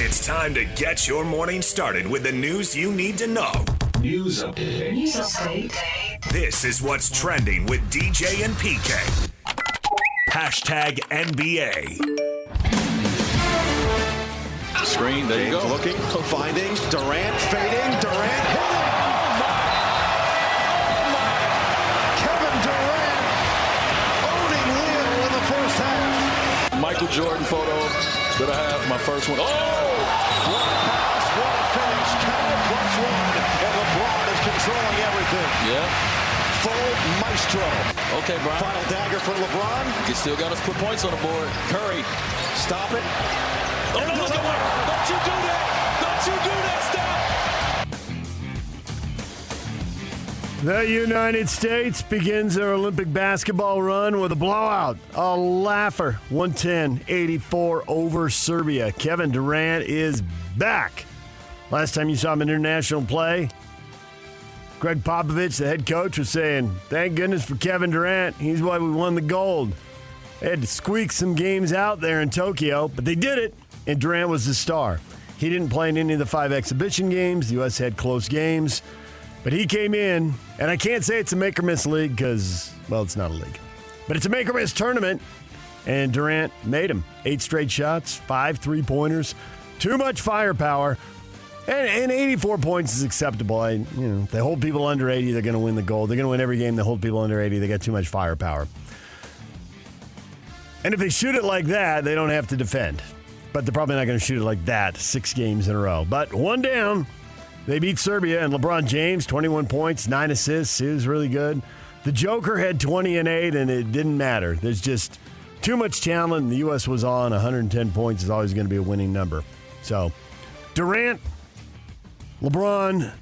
It's time to get your morning started with the news you need to know. News update. This is what's trending with DJ and PK. Hashtag NBA. Screen, there you go. Looking, finding, Durant, fading, Durant, hitting. Kevin Durant owning Leo in the first half. Michael Jordan photo that I have, my first one. Oh! What a pass, what a finish. Kevin +1, and LeBron is controlling everything. Yeah. Full maestro. Okay, Brian. Final dagger for LeBron. You still got to put points on the board. Curry, stop it. Oh, no, look at that. Don't you do that. Don't you do that. Stop. The United States begins their Olympic basketball run with a blowout. A laugher. 110-84 over Serbia. Kevin Durant is back. Last time you saw him in international play, Greg Popovich, the head coach, was saying, thank goodness for Kevin Durant. He's why we won the gold. They had to squeak some games out there in Tokyo, but they did it, and Durant was the star. He didn't play in any of the 5 exhibition games. The U.S. had close games. But he came in, and I can't say it's a make-or-miss league because, well, it's not a league. But it's a make-or-miss tournament, and Durant made him. 8 straight shots, 5 3-pointers, too much firepower, and 84 points is acceptable. If they hold people under 80, they're going to win the gold. They're going to win every game they hold people under 80. They got too much firepower. And if they shoot it like that, they don't have to defend. But they're probably not going to shoot it like that 6 games in a row. But one down. They beat Serbia, and LeBron James, 21 points, 9 assists. He was really good. The Joker had 20 and 8, and it didn't matter. There's just too much talent, and the U.S. was on. 110 points is always going to be a winning number. So, Durant, LeBron,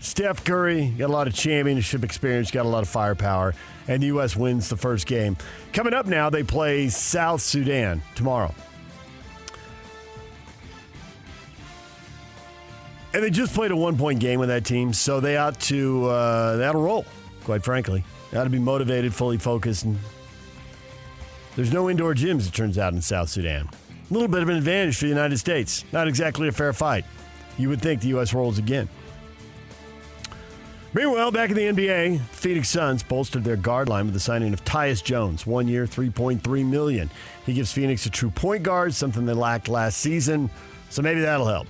Steph Curry, got a lot of championship experience, got a lot of firepower, and the U.S. wins the first game. Coming up now, they play South Sudan tomorrow. And they just played a 1-point game with that team, so they ought to roll, quite frankly. They ought to be motivated, fully focused. And there's no indoor gyms, it turns out, in South Sudan. A little bit of an advantage for the United States. Not exactly a fair fight. You would think the U.S. rolls again. Meanwhile, back in the NBA, Phoenix Suns bolstered their guard line with the signing of Tyus Jones. 1 year, $3.3 million. He gives Phoenix a true point guard, something they lacked last season, so maybe that'll help.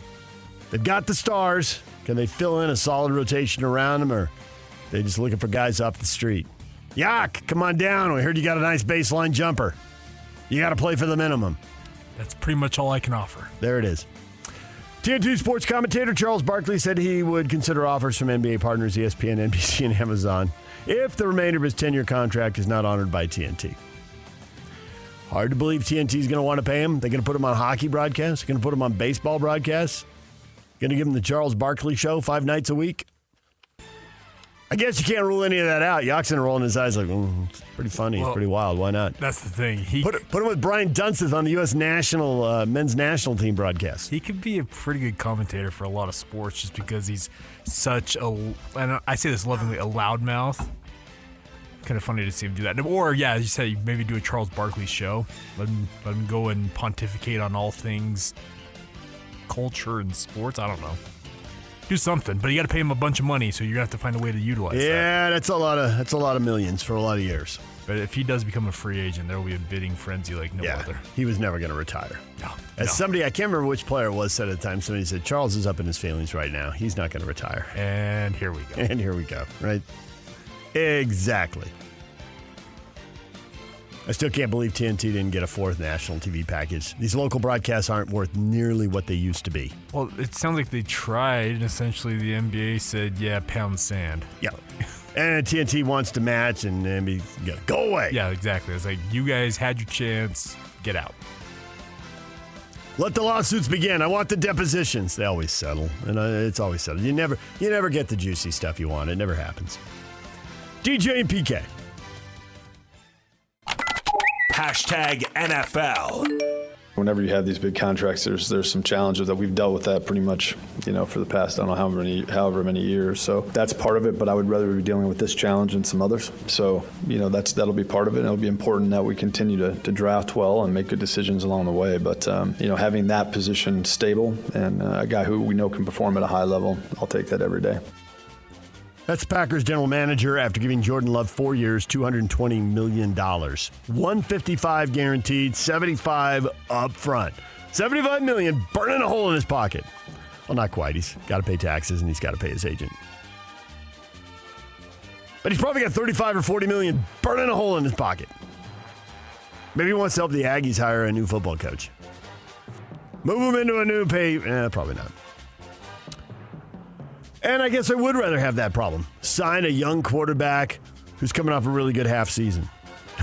They've got the stars. Can they fill in a solid rotation around them, or are they just looking for guys off the street? Yak, come on down. We heard you got a nice baseline jumper. You got to play for the minimum. That's pretty much all I can offer. There it is. TNT sports commentator Charles Barkley said he would consider offers from NBA partners ESPN, NBC, and Amazon if the remainder of his 10-year contract is not honored by TNT. Hard to believe TNT is going to want to pay him. They're going to put him on hockey broadcasts. They're going to put him on baseball broadcasts. Going to give him the Charles Barkley show 5 nights a week. I guess you can't rule any of that out. Yaxon rolling his eyes like, it's pretty funny. It's pretty wild. Why not? That's the thing. Put him with Brian Dunseth on the U.S. men's national team broadcast. He could be a pretty good commentator for a lot of sports just because he's such a, and I say this lovingly, a loudmouth. Kind of funny to see him do that. Or, yeah, as you said, maybe do a Charles Barkley show. Let him go and pontificate on all things culture and sports. I don't know. Do something, but you got to pay him a bunch of money, so you're gonna have to find a way to utilize that. Yeah, that's a lot of millions for a lot of years. But if he does become a free agent, there will be a bidding frenzy like no other. He was never gonna retire. No. Somebody, I can't remember which player it was, said at the time. Somebody said Charles is up in his feelings right now. He's not gonna retire. And here we go. Right? Exactly. I still can't believe TNT didn't get a 4th national TV package. These local broadcasts aren't worth nearly what they used to be. Well, it sounds like they tried, and essentially the NBA said, yeah, pound sand. Yeah. And TNT wants to match, and NBA, go away. Yeah, exactly. It's like, you guys had your chance, get out. Let the lawsuits begin. I want the depositions. They always settle, and it's always settled. You never get the juicy stuff you want. It never happens. DJ and PK. Hashtag NFL. Whenever you have these big contracts, there's some challenges that we've dealt with that pretty much, for the past, I don't know however many years. So that's part of it, but I would rather be dealing with this challenge than some others. So, that'll be part of it. And it'll be important that we continue to draft well and make good decisions along the way. But, having that position stable and a guy who we know can perform at a high level, I'll take that every day. That's Packers general manager after giving Jordan Love 4 years, $220 million. $155 guaranteed, $75 up front. $75 million burning a hole in his pocket. Well, not quite. He's got to pay taxes and he's got to pay his agent. But he's probably got $35 or $40 million burning a hole in his pocket. Maybe he wants to help the Aggies hire a new football coach. Move him into a new pay. Probably not. And I guess I would rather have that problem. Sign a young quarterback who's coming off a really good half season.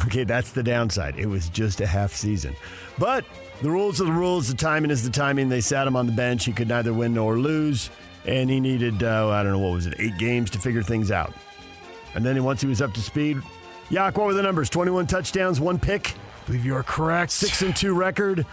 Okay, that's the downside. It was just a half season. But the rules are the rules. The timing is the timing. They sat him on the bench. He could neither win nor lose. And he needed, 8 games to figure things out. And then once he was up to speed, Yak, what were the numbers? 21 touchdowns, 1 pick. I believe you are correct. 6-2 record.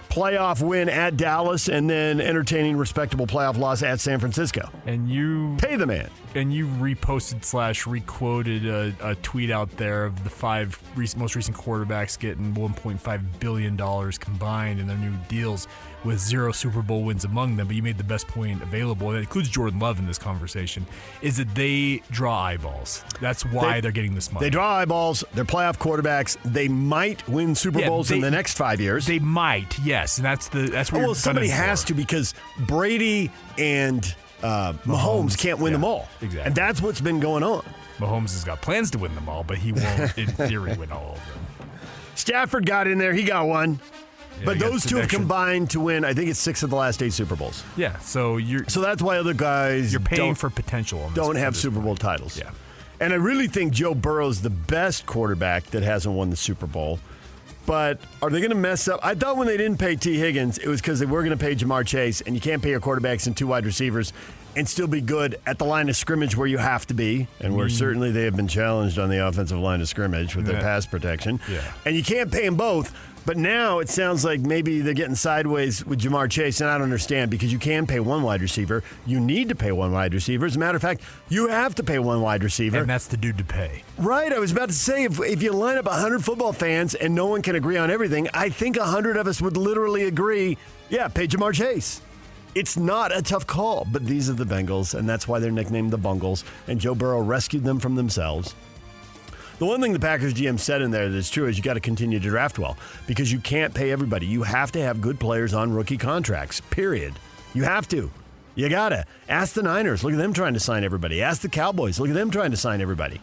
Playoff win at Dallas, and then entertaining, respectable playoff loss at San Francisco. And you pay the man. And you reposted / requoted a tweet out there of the 5 most recent quarterbacks getting $1.5 billion combined in their new deals with 0 Super Bowl wins among them. But you made the best point available, and that includes Jordan Love in this conversation, is that they draw eyeballs. That's why they're getting this money. They draw eyeballs. They're playoff quarterbers. They might win Super Bowls in the next 5 years. They might, yes. And that's where well, somebody has to, because Brady and Mahomes can't win them all. Exactly. And that's what's been going on. Mahomes has got plans to win them all, but he won't, in theory, win all of them. Stafford got in there. He got one. Yeah, but those two have combined to win, I think it's 6 of the last 8 Super Bowls. Yeah, so that's why other guys you're paying for potential on this, don't have Super Bowl titles. Yeah. And I really think Joe Burrow's the best quarterback that hasn't won the Super Bowl. But are they going to mess up? I thought when they didn't pay T. Higgins, it was because they were going to pay Jamar Chase, and you can't pay your quarterbacks and 2 wide receivers and still be good at the line of scrimmage where you have to be, and where certainly they have been challenged on the offensive line of scrimmage with their pass protection. Yeah. And you can't pay them both. But now it sounds like maybe they're getting sideways with Jamar Chase, and I don't understand, because you can pay 1 wide receiver. You need to pay 1 wide receiver. As a matter of fact, you have to pay 1 wide receiver. And that's the dude to pay. Right. I was about to say, if you line up 100 football fans and no one can agree on everything, I think 100 of us would literally agree, pay Jamar Chase. It's not a tough call, but these are the Bengals, and that's why they're nicknamed the Bungles, and Joe Burrow rescued them from themselves. The one thing the Packers GM said in there that's true is you got to continue to draft well, because you can't pay everybody. You have to have good players on rookie contracts, period. You have to. You got to. Ask the Niners. Look at them trying to sign everybody. Ask the Cowboys. Look at them trying to sign everybody.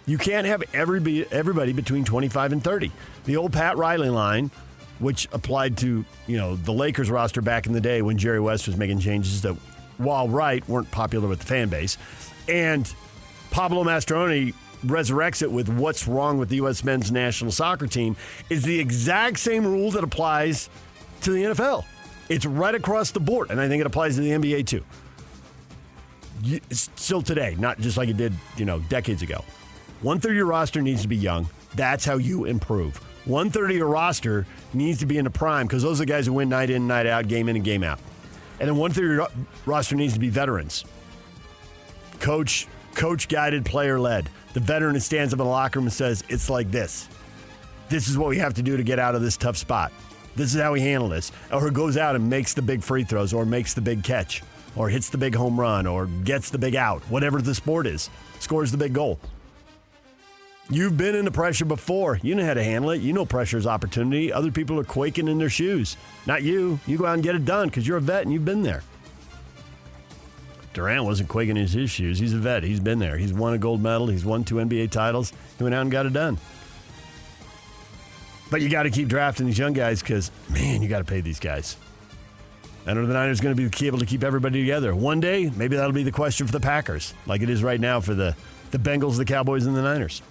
You can't have everybody between 25 and 30. The old Pat Riley line, which applied to the Lakers roster back in the day when Jerry West was making changes that, while right, weren't popular with the fan base. And Pablo Mastroeni resurrects it with what's wrong with the U.S. men's national soccer team, is the exact same rule that applies to the NFL. It's right across the board, and I think it applies to the NBA too. Still today, not just like it did, decades ago. 1/3 of your roster needs to be young. That's how you improve. 1/3 of your roster needs to be in the prime, because those are the guys who win night in, night out, game in and game out. And then 1/3 of your roster needs to be veterans. Coach-guided, player-led. The veteran who stands up in the locker room and says, it's like this. This is what we have to do to get out of this tough spot. This is how we handle this. Or who goes out and makes the big free throws, or makes the big catch, or hits the big home run, or gets the big out, whatever the sport is, scores the big goal. You've been in the pressure before. You know how to handle it. You know pressure is opportunity. Other people are quaking in their shoes. Not you. You go out and get it done because you're a vet and you've been there. Durant wasn't quaking in his shoes. He's a vet. He's been there. He's won a gold medal. He's won 2 NBA titles. He went out and got it done. But you got to keep drafting these young guys because, man, you got to pay these guys. I know the Niners are going to be able to keep everybody together. One day, maybe that'll be the question for the Packers, like it is right now for the Bengals, the Cowboys, and the Niners.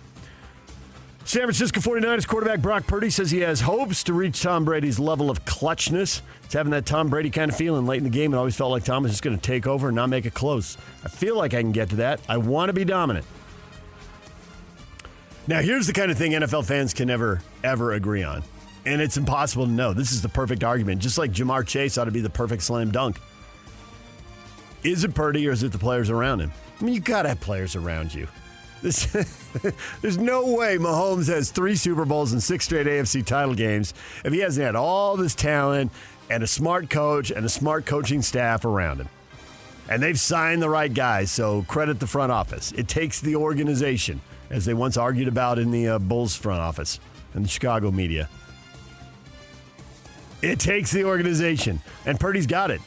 San Francisco 49ers quarterback Brock Purdy says he has hopes to reach Tom Brady's level of clutchness. It's having that Tom Brady kind of feeling late in the game. It always felt like Tom was just going to take over and not make it close. I feel like I can get to that. I want to be dominant. Now, here's the kind of thing NFL fans can never, ever agree on. And it's impossible to know. This is the perfect argument. Just like Jamar Chase ought to be the perfect slam dunk. Is it Purdy or is it the players around him? I mean, you got to have players around you. There's no way Mahomes has 3 Super Bowls and 6 straight AFC title games if he hasn't had all this talent and a smart coach and a smart coaching staff around him. And they've signed the right guys, so credit the front office. It takes the organization, as they once argued about in the Bulls front office and the Chicago media. It takes the organization, and Purdy's got it.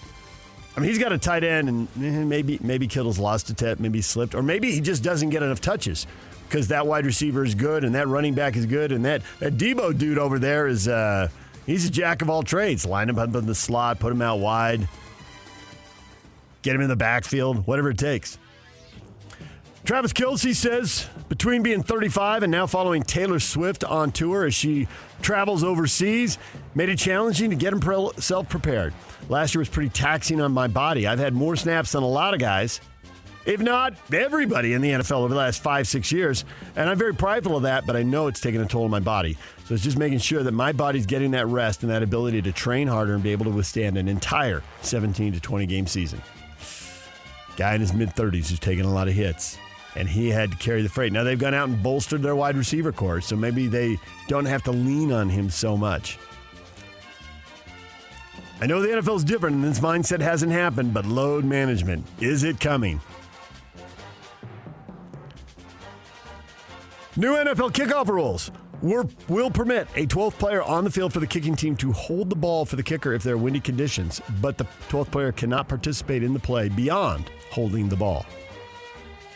I mean, he's got a tight end, and maybe Kittle's lost a tip, maybe he slipped, or maybe he just doesn't get enough touches because that wide receiver is good and that running back is good, and that Debo dude over there is he's a jack of all trades. Line him up in the slot, put him out wide, get him in the backfield, whatever it takes. Travis Kelce says between being 35 and now following Taylor Swift on tour as she travels overseas, made it challenging to get himself prepared. Last year was pretty taxing on my body. I've had more snaps than a lot of guys, if not everybody in the NFL over the last 5-6 years, and I'm very prideful of that, but I know it's taking a toll on my body. So it's just making sure that my body's getting that rest and that ability to train harder and be able to withstand an entire 17 to 20 game season. Guy in his mid-30s who's taking a lot of hits. And he had to carry the freight. Now, they've gone out and bolstered their wide receiver corps, so maybe they don't have to lean on him so much. I know the NFL is different, and this mindset hasn't happened, but load management, is it coming? New NFL kickoff rules will permit a 12th player on the field for the kicking team to hold the ball for the kicker if there are windy conditions, but the 12th player cannot participate in the play beyond holding the ball.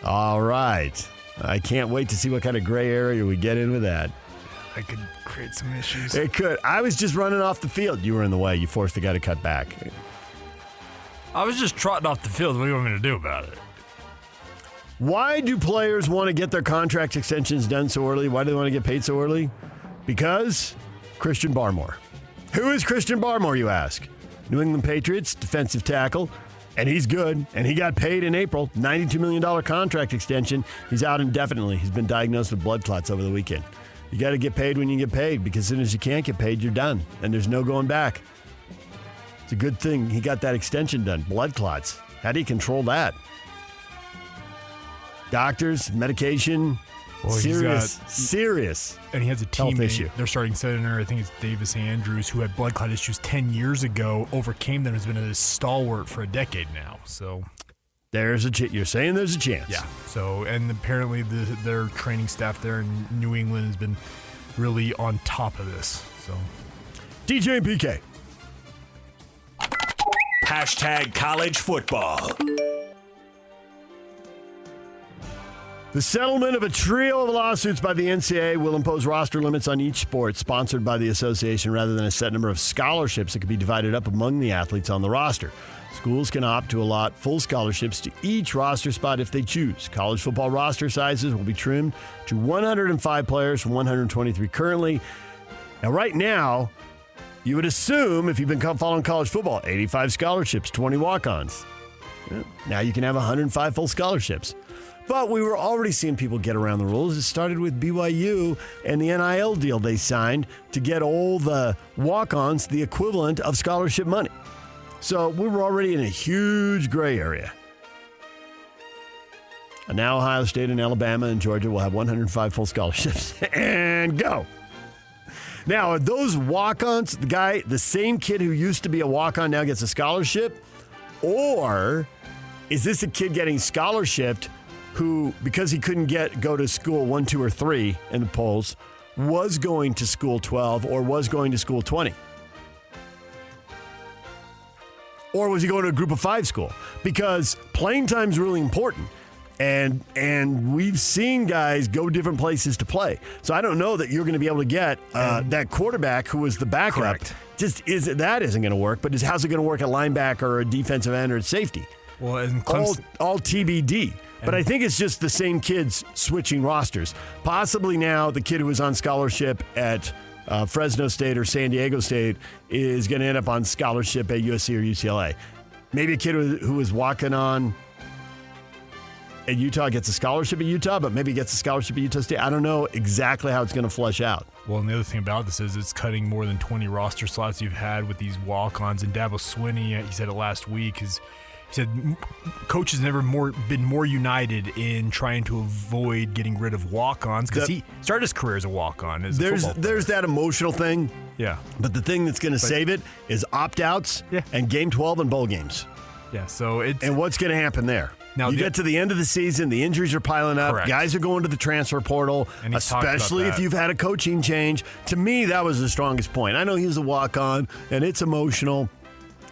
All right. I can't wait to see what kind of gray area we get in with that. That could create some issues. It could. I was just running off the field. You were in the way. You forced the guy to cut back. I was just trotting off the field. What do you want me to do about it? Why do players want to get their contract extensions done so early? Why do they want to get paid so early? Because Christian Barmore. Who is Christian Barmore, you ask? New England Patriots, defensive tackle. And he's good, and he got paid in April, $92 million contract extension. He's out indefinitely. He's been diagnosed with blood clots over the weekend. You got to get paid when you get paid, because as soon as you can't get paid, you're done, and there's no going back. It's a good thing he got that extension done. Blood clots. How do you control that? Doctors, medication, serious. And he has a health teammate, issue. Their starting center, I think it's Davis Andrews, who had blood clot issues 10 years ago, overcame them, has been a stalwart for a decade now. So there's you're saying there's a chance. Yeah. So, and apparently their training staff there in New England has been really on top of this. So DJ and PK. Hashtag college football. The settlement of a trio of lawsuits by the NCAA will impose roster limits on each sport sponsored by the association rather than a set number of scholarships that could be divided up among the athletes on the roster. Schools can opt to allot full scholarships to each roster spot if they choose. College football roster sizes will be trimmed to 105 players from 123 currently. Now, right now, you would assume, if you've been following college football, 85 scholarships, 20 walk-ons. Now you can have 105 full scholarships. But we were already seeing people get around the rules. It started with BYU and the NIL deal they signed to get all the walk-ons the equivalent of scholarship money. So we were already in a huge gray area. And now Ohio State and Alabama and Georgia will have 105 full scholarships. And go. Now, are those walk-ons, the same kid who used to be a walk-on now gets a scholarship? Or is this a kid getting scholarshiped who, because he couldn't go to school 1, 2, or 3 in the polls, was going to school 12 or was going to school 20? Or was he going to a group of 5 school? Because playing time is really important. And we've seen guys go different places to play. So I don't know that you're going to be able to get that quarterback who was the backup. Correct. That isn't going to work. But how's it going to work at linebacker or a defensive end or at safety? Well, and all TBD. But I think it's just the same kids switching rosters. Possibly now the kid who was on scholarship at Fresno State or San Diego State is going to end up on scholarship at USC or UCLA. Maybe a kid who was walking on at Utah gets a scholarship at Utah, but maybe gets a scholarship at Utah State. I don't know exactly how it's going to flesh out. Well, and the other thing about this is it's cutting more than 20 roster slots you've had with these walk-ons. And Dabo Swinney, he said it last week, he said coaches never been more united in trying to avoid getting rid of walk-ons because he started his career as a walk-on. There's that emotional thing. Yeah. But the thing that's going to save it is opt-outs and Game 12 and bowl games. Yeah, so and what's going to happen there? Now you get to the end of the season, the injuries are piling up. Correct. Guys are going to the transfer portal, especially if you've had a coaching change. To me, that was the strongest point. I know he was a walk-on, and it's emotional.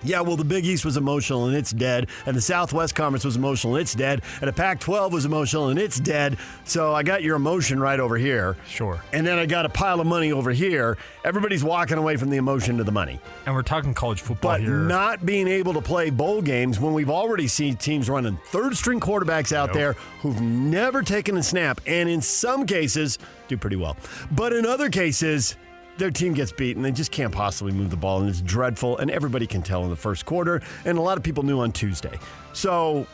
Yeah, well, the Big East was emotional, and it's dead. And the Southwest Conference was emotional, and it's dead. And the Pac-12 was emotional, and it's dead. So I got your emotion right over here. Sure. And then I got a pile of money over here. Everybody's walking away from the emotion to the money. And we're talking college football here. But not being able to play bowl games when we've already seen teams running third-string quarterbacks out there who've never taken a snap, and in some cases do pretty well. But in other cases, their team gets beaten. They just can't possibly move the ball, and it's dreadful, and everybody can tell in the first quarter, and a lot of people knew on Tuesday. So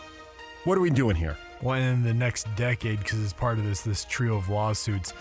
what are we doing here? Well, in the next decade, because it's part of this trio of lawsuits,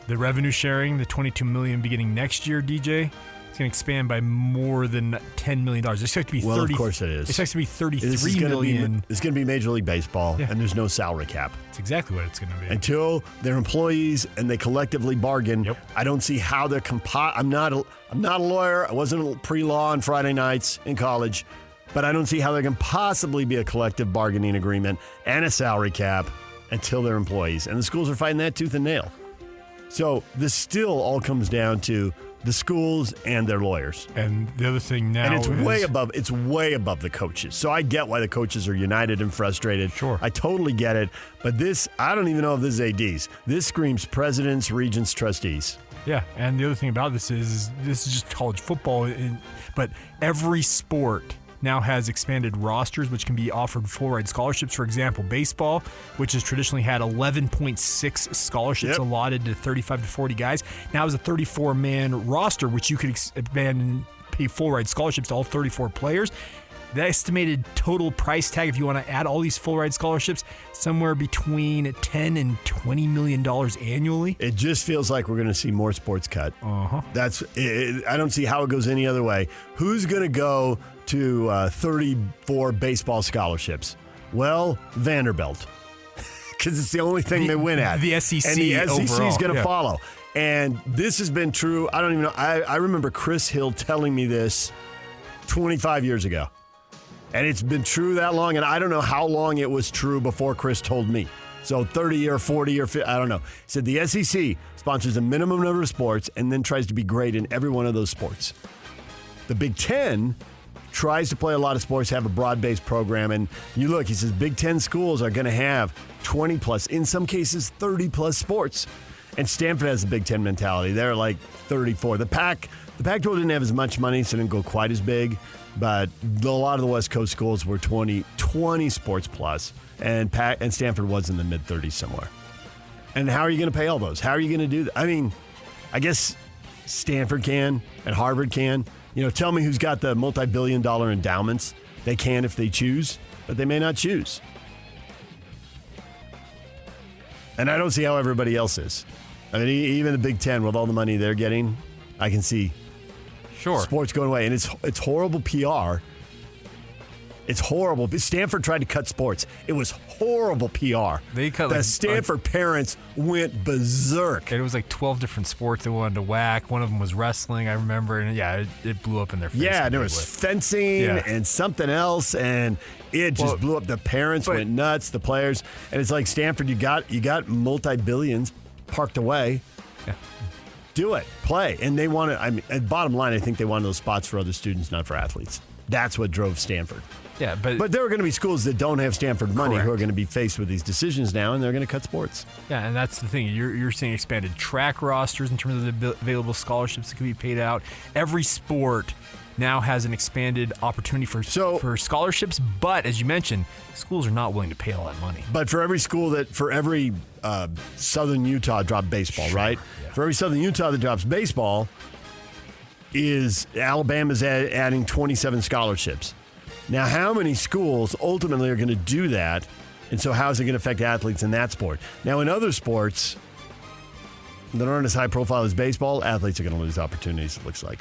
the revenue sharing, the $22 million beginning next year, DJ, it's going to expand by more than $10 million. It's expected to be Well, of course it is. It's expected to be $33 million. It's going to be Major League Baseball, and there's no salary cap. That's exactly what it's going to be. Until they're employees and they collectively bargain, I don't see how they're I'm not a lawyer. I wasn't pre-law on Friday nights in college, but I don't see how there can possibly be a collective bargaining agreement and a salary cap until they're employees. And the schools are fighting that tooth and nail. So this still all comes down to the schools and their lawyers. And the other thing now is way above the coaches. So I get why the coaches are united and frustrated. Sure. I totally get it. But this, I don't even know if this is ADs. This screams presidents, regents, trustees. Yeah, and the other thing about this is just college football, but every sport now has expanded rosters, which can be offered full-ride scholarships. For example, baseball, which has traditionally had 11.6 scholarships allotted to 35 to 40 guys, now is a 34-man roster, which you could expand and pay full-ride scholarships to all 34 players. The estimated total price tag, if you want to add all these full-ride scholarships, somewhere between $10 and $20 million annually. It just feels like we're going to see more sports cut. That's it. I don't see how it goes any other way. Who's going to go to 34 baseball scholarships? Well, Vanderbilt, because it's the only thing they win at. The SEC and the SEC is going to overall, follow. And this has been true. I don't even know. I remember Chris Hill telling me this 25 years ago. And it's been true that long, and I don't know how long it was true before Chris told me. So 30 or 40 or 50, I don't know. He said the SEC sponsors a minimum number of sports and then tries to be great in every one of those sports. The Big Ten tries to play a lot of sports, have a broad-based program, and you look, he says Big Ten schools are going to have 20-plus, in some cases 30-plus sports. And Stanford has the Big Ten mentality. They're like 34. The Pac-12 didn't have as much money, so it didn't go quite as big. But a lot of the West Coast schools were 20 sports plus, and Stanford was in the mid-30s somewhere. And how are you going to pay all those? How are you going to do that? I mean, I guess Stanford can and Harvard can. You know, tell me who's got the multi-billion-dollar endowments. They can if they choose, but they may not choose. And I don't see how everybody else is. I mean, even the Big Ten, with all the money they're getting, I can see sports going away. And it's horrible PR. It's horrible. Stanford tried to cut sports. It was horrible PR. They cut the Stanford parents went berserk. It was like 12 different sports they wanted to whack. One of them was wrestling, I remember. And it blew up in their face. Yeah, there was fencing and something else. And it just blew up. The parents went nuts, the players. And it's like, Stanford, you got multi-billions parked away. Yeah. Do it. Play. And they wanted, I mean, at bottom line, I think they wanted those spots for other students, not for athletes. That's what drove Stanford. Yeah, but there are going to be schools that don't have Stanford money correct. who are going to be faced with these decisions now, and they're going to cut sports. Yeah, and that's the thing. You're seeing expanded track rosters in terms of the available scholarships that can be paid out. Every sport now has an expanded opportunity for scholarships, but as you mentioned, schools are not willing to pay all that money. But for every Southern Utah dropped baseball, right? Yeah. For every Southern Utah that drops baseball, is Alabama's adding 27 scholarships. Now, how many schools ultimately are going to do that? And so how is it going to affect athletes in that sport? Now, in other sports, that aren't as high profile as baseball, athletes are going to lose opportunities, it looks like.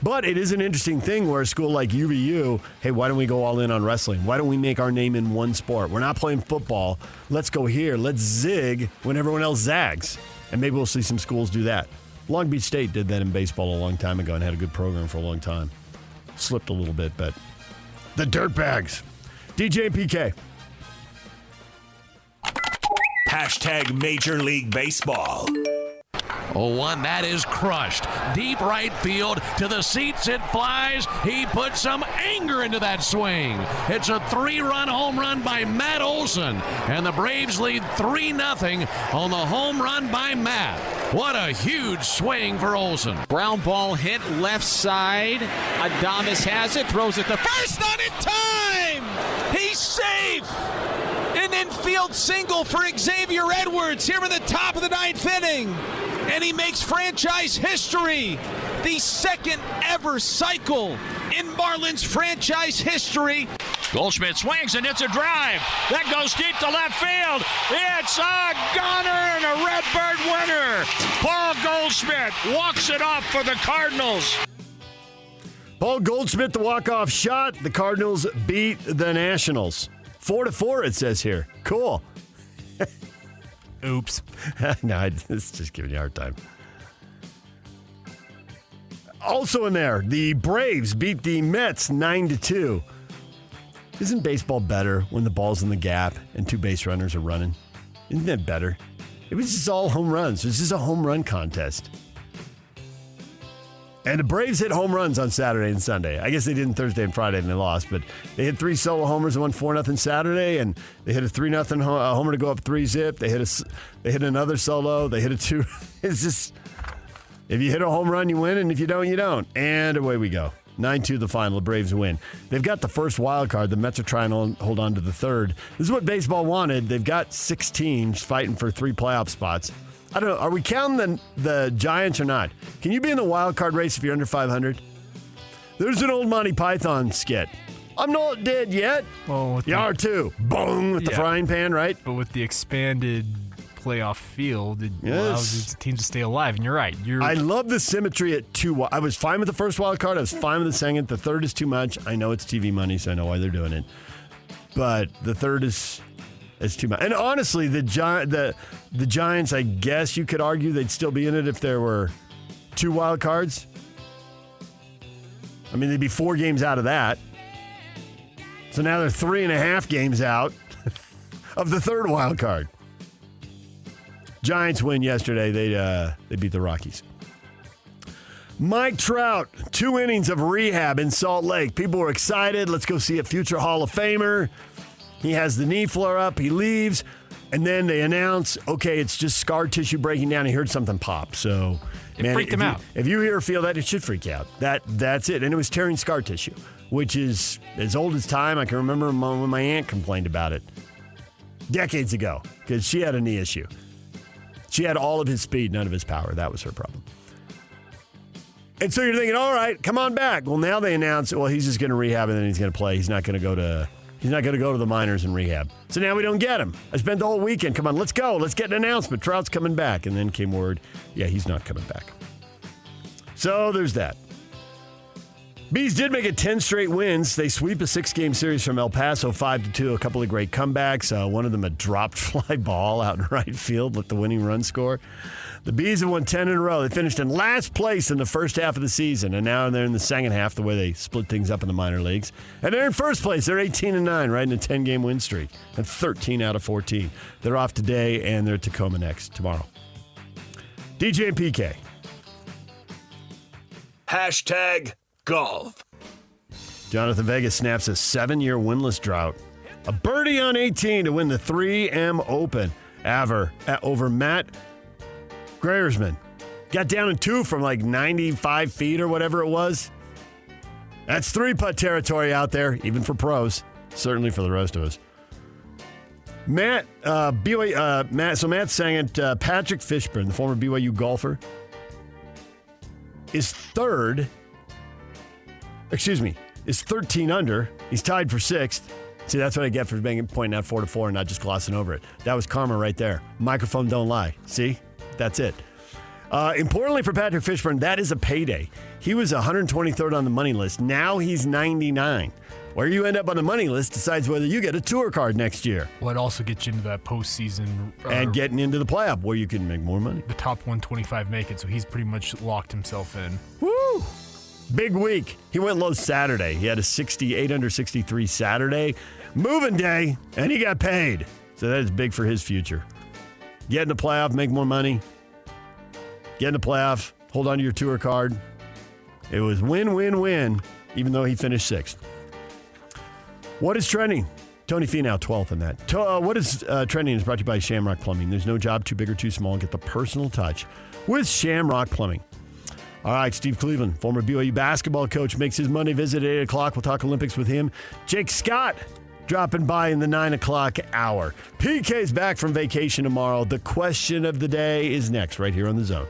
But it is an interesting thing where a school like UVU, hey, why don't we go all in on wrestling? Why don't we make our name in one sport? We're not playing football. Let's go here. Let's zig when everyone else zags. And maybe we'll see some schools do that. Long Beach State did that in baseball a long time ago and had a good program for a long time. Slipped a little bit, but the Dirtbags. DJ and PK. Hashtag Major League Baseball. 0-1, that is crushed. Deep right field, to the seats it flies. He put some anger into that swing. It's a 3-run home run by Matt Olson, and the Braves lead 3-0 on the home run by Matt. What a huge swing for Olson. Ground ball hit left side. Adames has it, throws it to first, not in time! He's safe! An infield single for Xavier Edwards here in the top of the 9th inning. And he makes franchise history. The second ever cycle in Marlins franchise history. Goldschmidt swings and it's a drive. That goes deep to left field. It's a gunner and a Redbird winner. Paul Goldschmidt walks it off for the Cardinals. Paul Goldschmidt, the walk-off shot. The Cardinals beat the Nationals. 4-4, it says here. Cool. Oops. No, it's just giving you a hard time. Also in there, the Braves beat the Mets 9-2. Isn't baseball better when the ball's in the gap and 2 base runners are running? Isn't that better? It was just all home runs. This is a home run contest. And the Braves hit home runs on Saturday and Sunday. I guess they didn't Thursday and Friday and they lost, but they hit 3 solo homers and won 4-0 Saturday, and they hit a 3-0 homer to go up 3-zip. They hit another solo. They hit a 2. It's just, if you hit a home run, you win, and if you don't, you don't. And away we go. 9-2 the final. The Braves win. They've got the first wild card. The Mets are trying to hold on to the third. This is what baseball wanted. They've got 6 teams fighting for 3 playoff spots. I don't know. Are we counting the Giants or not? Can you be in the wild card race if you're under 500? There's an old Monty Python skit. I'm not dead yet. Well, you are too. Boom with the frying pan, right? But with the expanded playoff field, it allows these teams to stay alive. And you're right. I love the symmetry at 2. I was fine with the first wild card. I was fine with the second. The third is too much. I know it's TV money, so I know why they're doing it. But the third is too much. And honestly, the Giants, I guess you could argue they'd still be in it if there were 2 wild cards. I mean, they'd be 4 games out of that. So now they're 3.5 games out of the third wild card. Giants win yesterday. They beat the Rockies. Mike Trout, 2 innings of rehab in Salt Lake. People were excited. Let's go see a future Hall of Famer. He has the knee flare up. He leaves. And then they announce, okay, it's just scar tissue breaking down. He heard something pop. So, it freaked him out. If you hear or feel that, it should freak you out. That's it. And it was tearing scar tissue, which is as old as time. I can remember when my aunt complained about it decades ago because she had a knee issue. She had all of his speed, none of his power. That was her problem. And so you're thinking, all right, come on back. Well, now they announce, well, he's just going to rehab and then he's going to play. He's not going to go to the minors and rehab. So now we don't get him. I spent the whole weekend. Come on, let's go. Let's get an announcement. Trout's coming back. And then came word, yeah, he's not coming back. So there's that. Bees did make it 10 straight wins. They sweep a 6-game series from El Paso 5-2. A couple of great comebacks. One of them a dropped fly ball out in right field with the winning run score. The Bees have won 10 in a row. They finished in last place in the first half of the season, and now they're in the second half, the way they split things up in the minor leagues. And they're in first place. They're 18-9, right in a 10-game win streak, and 13 out of 14. They're off today, and they're at Tacoma tomorrow. DJ and PK. Hashtag Golf. Jonathan Vegas snaps a 7-year winless drought. A birdie on 18 to win the 3M Open. Over Matt Greyersman. Got down in 2 from like 95 feet or whatever it was. That's 3-putt territory out there, even for pros. Certainly for the rest of us. Matt saying it, Patrick Fishburne, the former BYU golfer, is 13 under. He's tied for 6th. See, that's what I get for pointing out 4-4 and not just glossing over it. That was karma right there. Microphone don't lie. See? That's it. Importantly for Patrick Fishburne, that is a payday. He was 123rd on the money list. Now he's 99. Where you end up on the money list decides whether you get a tour card next year. Well, it also gets you into that postseason. And getting into the playoff where you can make more money. The top 125 make it, so he's pretty much locked himself in. Woo! Big week. He went low Saturday. He had a 8 under 63 Saturday. Moving day, and he got paid. So that is big for his future. Get in the playoff, make more money. Get in the playoff, hold on to your tour card. It was win, win, win, even though he finished 6th. What is trending? Tony Finau, 12th in that. What is trending is brought to you by Shamrock Plumbing. There's no job too big or too small. Get the personal touch with Shamrock Plumbing. All right, Steve Cleveland, former BYU basketball coach, makes his Monday visit at 8 o'clock. We'll talk Olympics with him. Jake Scott dropping by in the 9 o'clock hour. PK's back from vacation tomorrow. The question of the day is next right here on The Zone.